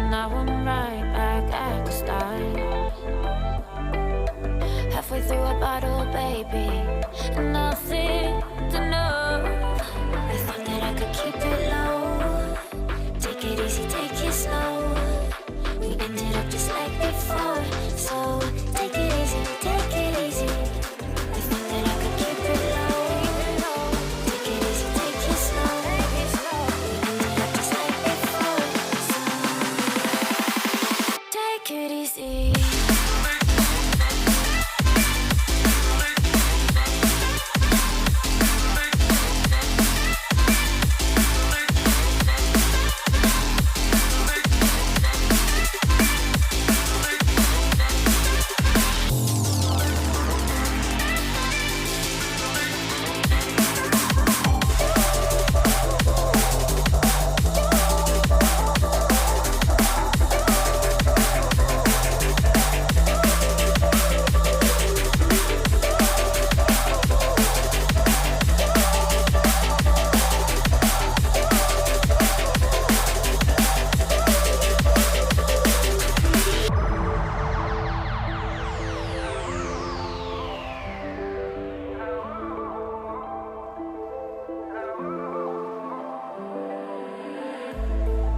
now I'm right back at the start. Halfway through a bottle, baby, and nothing to know. I thought that I could keep it low. Take it easy, take it slow. We ended up just like before, so take it easy, take it easy. I thought that I could keep it low. Take it easy, take it slow. We ended up just like before, so take it easy.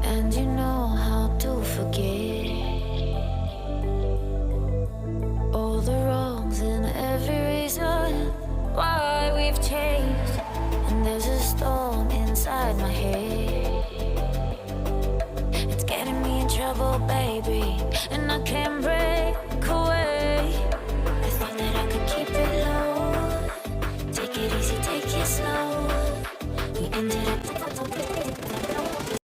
And you know how to forget all the wrongs and every reason why we've changed. And there's a storm inside my head. It's getting me in trouble, baby, and I can't break